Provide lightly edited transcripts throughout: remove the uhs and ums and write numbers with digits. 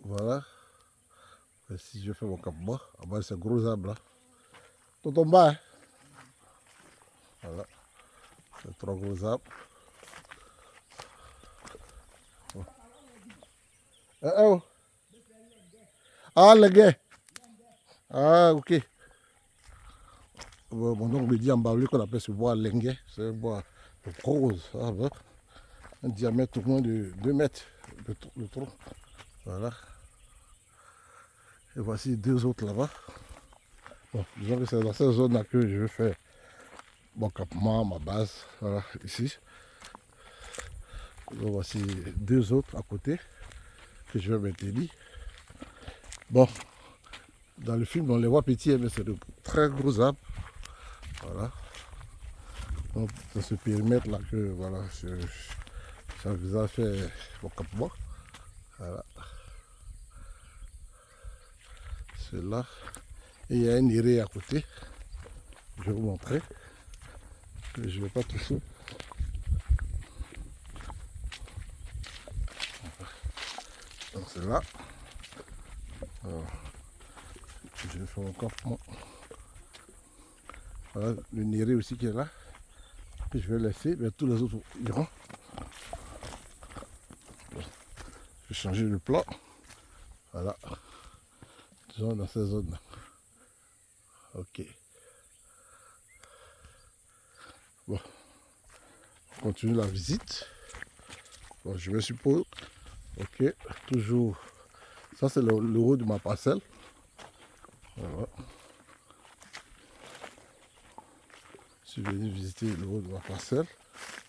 Voilà. Ici, je fais mon cap-bas. En bas, c'est un gros arbre là. Tout en bas. Hein. Voilà. C'est 3 gros arbres. Bon. Oh. Ah, les gars. Ah, ok. Mon oncle me dit en bas, lui, qu'on appelle ce bois lengue. C'est un bois de gros arbre. Un diamètre au moins de 2 mètres le tronc. Voilà. Et voici 2 autres là-bas. Bon, disons que c'est dans cette zone-là que je vais faire mon campement, ma base. Voilà, ici. Donc voici 2 autres à côté que je vais maintenir. Bon, dans le film, on les voit petits, mais c'est de très gros arbres. Voilà. Donc, dans ce périmètre-là que voilà, j'envisage faire mon campement. Voilà. C'est là. Et il y a une irée à côté. Je vais vous montrer. Que je ne vais pas toucher. Donc c'est là. Alors, je vais faire mon campement. Voilà le néré aussi qui est là. Et je vais laisser, mais tous les autres iront. Je vais changer le plan. Voilà. Disons dans ces zones-là. Ok. Bon. On continue la visite. Bon, je me suppose. Ok. Toujours. Ça c'est le haut de ma parcelle. Voilà. Je suis venu visiter le haut de ma parcelle.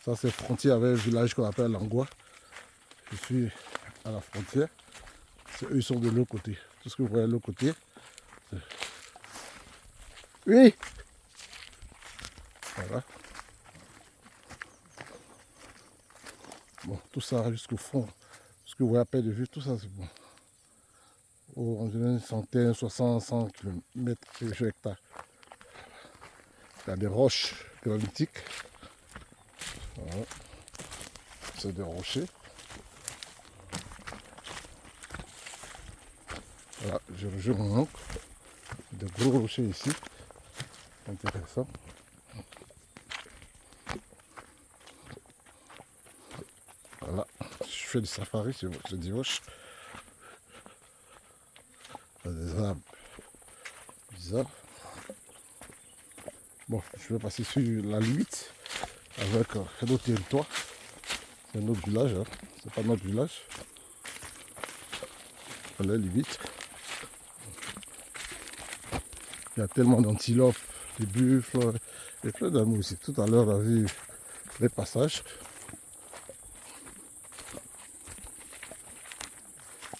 Ça c'est frontière avec un village qu'on appelle Langua. Je suis à la frontière. Eux ils sont de l'autre côté. Tout ce que vous voyez de l'autre côté. Oui. Voilà. Bon, tout ça jusqu'au fond. Ce que vous voyez à perte de vue, tout ça c'est bon. Environ une centaine, 60, 100 km sur hectare. Il y a des roches granitiques. Voilà. C'est des rochers. Voilà, je rejoins mon oncle. Des gros rochers ici. Intéressant. Voilà, je fais du safari sur ce dimanche. Il y a des arbres bizarres. Bon, je vais passer sur la limite avec un autre territoire. C'est un autre village, hein. C'est pas notre village. À la limite. Il y a tellement d'antilopes, des buffles et plein d'animaux aussi. Tout à l'heure, on a vu les passages.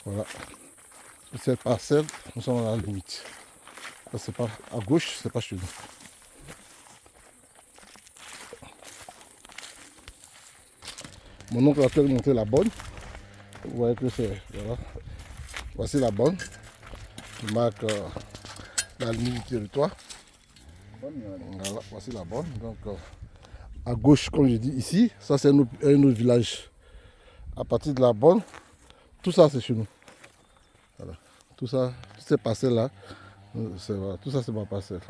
Voilà. Cette parcelle, nous sommes à la limite. Ça, c'est pas à gauche, c'est pas chez nous. Mon oncle a fait monter la bonne. Vous voyez que c'est. Voilà. Voici la bonne. Qui marque la ligne du territoire. Voilà, voici la bonne. Donc, à gauche, comme je dis ici, ça c'est un autre village. À partir de la bonne, tout ça c'est chez nous. Voilà. Tout ça, toutes ces parcelles-là, voilà, tout ça c'est ma parcelle.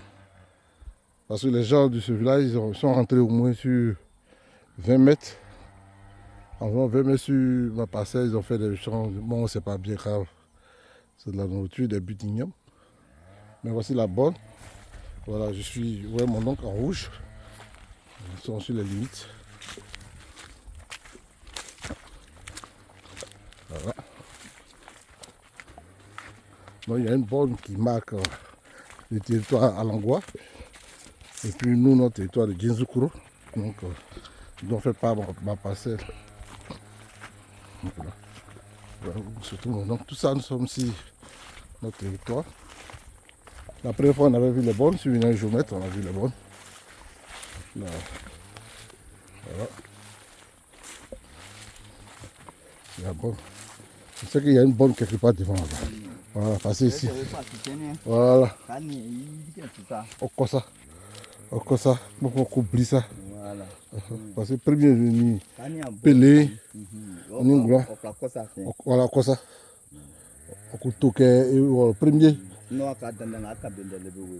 Parce que les gens de ce village, ils sont rentrés au moins sur 20 mètres. Environ 20 mètres sur ma parcelle, ils ont fait des champs. Bon, c'est pas bien grave. C'est de la nourriture, des butignons. Mais voici la bonne. Voilà, je suis, ouais, mon oncle en rouge. Ils sont sur les limites. Voilà. Donc il y a une borne qui marque le territoire à Langua. Et puis nous, notre territoire de Genzukuro. Donc, ils ont fait pas ma parcelle. Donc, voilà. Voilà, surtout mon oncle. Tout ça, nous sommes ici, notre territoire. La première fois, on avait vu les bornes. Si on vient un géomètre, on a vu les bornes. Là. Voilà. La borne. Je sais qu'il y a une borne quelque part devant là-bas. Voilà, passez ici. Voilà. Encore ça. Encore ça. Pourquoi on oublie ça? Voilà. Parce que premier venu, Pelé, Ningla. Voilà, quoi ça. le premier.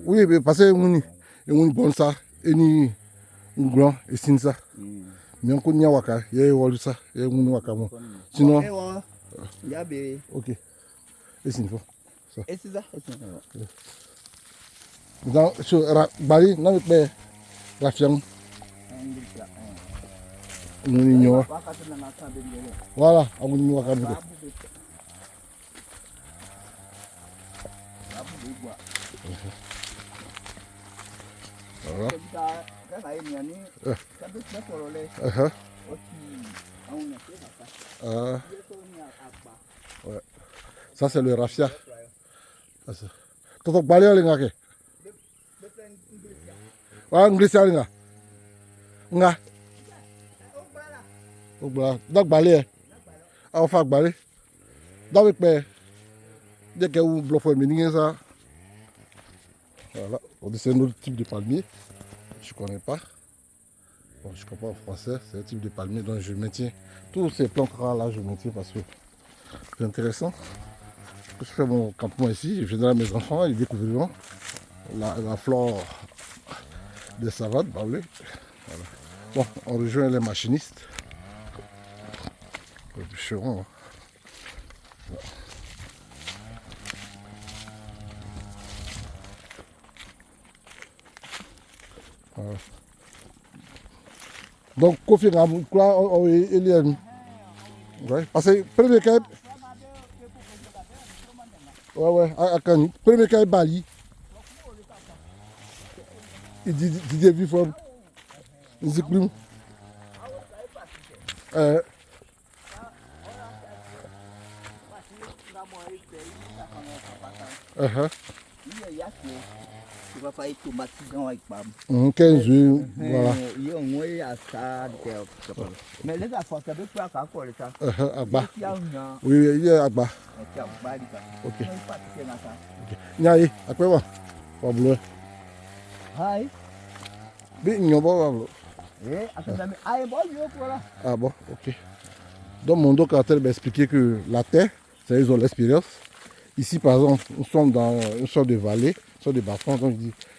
Oui, mais parce que on bon ça, et un grand, et c'est ça. Mais on connaît Waka, il y a ça, il y a un Waka. Sinon, ok, et c'est une fois. Et c'est ça. Dans sur Bali, non mais Rafiang. On ignore. Voilà, on ignore quand même. Ouais. Ça c'est le raffia. Toto Bali à l'ingake. Ouais, English à l'ingake. Nga. Donc Bali. Ah, on fait Bali. Donc dès que vous bloquez ça. Voilà, c'est un autre type de palmier. Je ne connais pas. Bon, je ne comprends pas en français. C'est un type de palmier dont je maintiens. Tous ces plantes rares là, je maintiens parce que c'est intéressant. Je fais mon campement ici, je viendrai à mes enfants, ils découvriront la flore des savanes. Bah oui. Voilà. Bon, on rejoint les machinistes. Les bûcherons. Hein. Voilà. Voilà. Donc, Kofi Ramou, quoi, il y a. Ouais, parce que premier cas. Ouais, à Kani. Premier cas, Bali. Il dit des formes. Il dit plus. Tu vas faire tomate avec Bam. 15 jours, voilà. Mais les affaires, ça veut pas encore ça. Agba. Oui, il y a Agba. Ok. Nyaye, après quoi? Pas bleu. Hi. Mais il n'y a pas bleu. Ah bon, ok. Donc mon docteur m'a expliqué que la terre, c'est ils ont l'expérience. Ici par exemple, nous sommes dans une sorte de vallée, une sorte de bas-fond, donc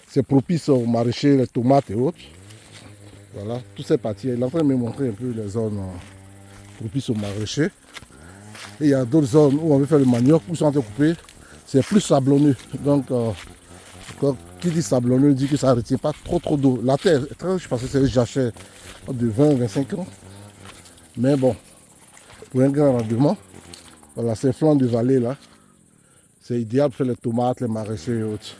c'est propice aux maraîchers, les tomates et autres. Voilà, toutes ces parties. Il est en train de me montrer un peu les zones propices aux maraîchers. Et il y a d'autres zones où on veut faire le manioc, où ils sont en train de couper. C'est plus sablonneux. Donc, qui dit sablonneux dit que ça ne retient pas trop d'eau. La terre est très riche parce que c'est jachère de 20-25 ans. Mais bon, pour un grand rendement, voilà, ces flancs de vallée là, c'est idéal pour faire les tomates, les maraîchers et autres.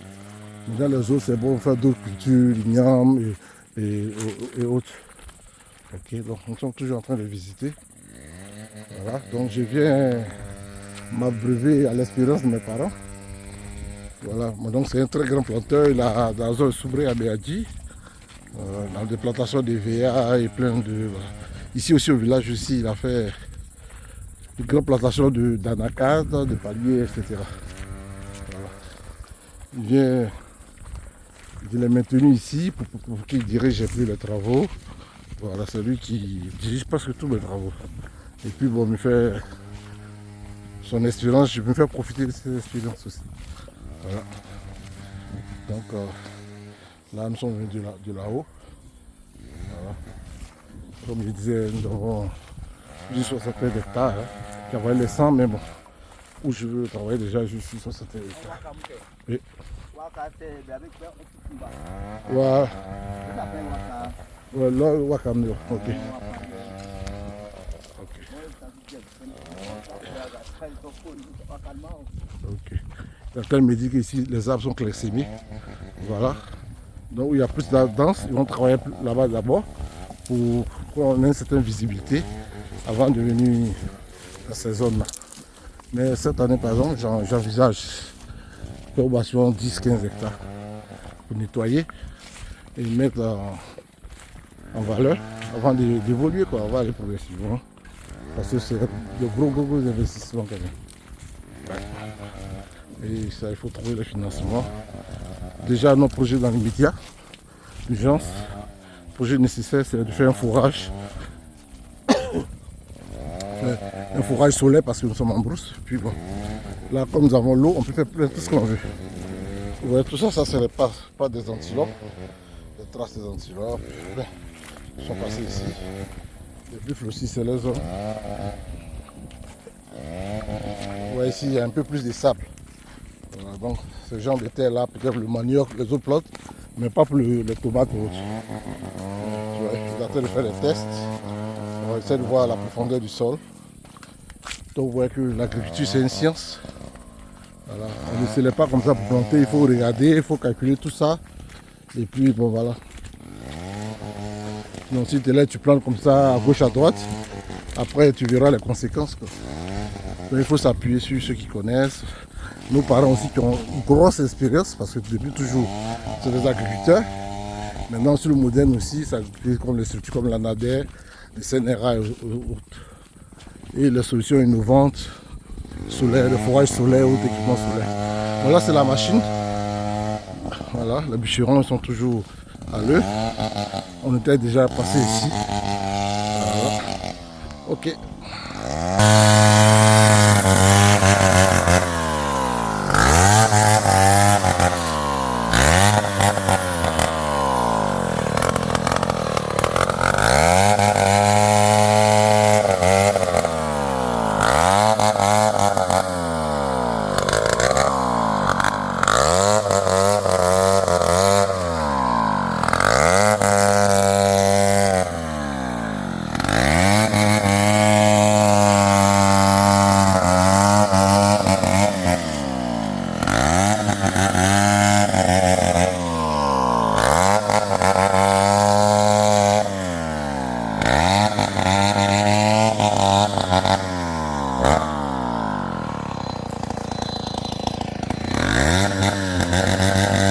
Mais dans les autres, c'est bon pour faire d'autres cultures, l'igname et autres. Ok, donc nous sommes toujours en train de visiter. Voilà, donc je viens m'abreuver à l'expérience de mes parents. Voilà, donc c'est un très grand planteur, il a dans la zone Soubré à Béadji, dans des plantations de VA et plein de... Voilà. Ici aussi au village, aussi, il a fait une grande plantation d'anacards, de palmiers, etc. Voilà. Il est maintenu ici pour qu'il dirige plus les travaux. Voilà, c'est lui qui dirige presque tous mes travaux. Et puis bon, me fait son expérience, je me fais profiter de cette expérience aussi. Voilà. Donc là, nous sommes venus de là-haut. Voilà. Comme je disais, nous avons plus de 60 hectares hein, qui envoient les 100, mais bon, où je veux travailler déjà, je suis 60 hectares. Oui. Ouais. Ouais, là, Wakam, ok. Ok. Quelqu'un me dit qu'ici les arbres sont clairsemés. Voilà. Donc il y a plus de danse, ils vont travailler là-bas d'abord pour qu'on ait une certaine visibilité avant de venir dans ces zones-là. Mais cette année par exemple, j'envisage faire au maximum 10-15 hectares pour nettoyer et mettre en valeur avant d'évoluer quoi. On va aller progressivement. Parce que c'est de gros investissements quand même. Et ça, il faut trouver le financement. Déjà, nos projets dans les médias, l'urgence, le projet nécessaire, c'est de faire un fourrage. un fourrage solaire parce que nous sommes en brousse. Puis bon, là comme nous avons l'eau, on peut faire tout ce qu'on veut. Vous voyez tout ça, ça c'est pas des antilopes. Les traces des antilopes. Bien, ils sont passés ici. Les buffles aussi, c'est les zones. Vous voyez ici, il y a un peu plus de sable. Voilà, donc ce genre de terre là, peut-être le manioc, les autres plantes, mais pas pour les tomates ou autres. Tu vois, ils attendent de faire des tests. On va essayer de voir la profondeur du sol. Donc vous voyez que l'agriculture c'est une science. Voilà. On ne se lève pas comme ça pour planter, il faut regarder, il faut calculer tout ça. Et puis bon voilà. Donc si tu es là, tu plantes comme ça à gauche à droite, après tu verras les conséquences, quoi. Donc il faut s'appuyer sur ceux qui connaissent. Nos parents aussi qui ont une grosse expérience parce que depuis toujours c'est des agriculteurs. Maintenant sur le moderne aussi, ça comme les structures comme la NADER, les CNRA et autres. Et les solutions innovantes, solaire, le forage solaire ou d'équipement solaire. Voilà, c'est la machine. Voilà, les bûcherons sont toujours à l'œuvre. On était déjà passé ici. Voilà. Ok.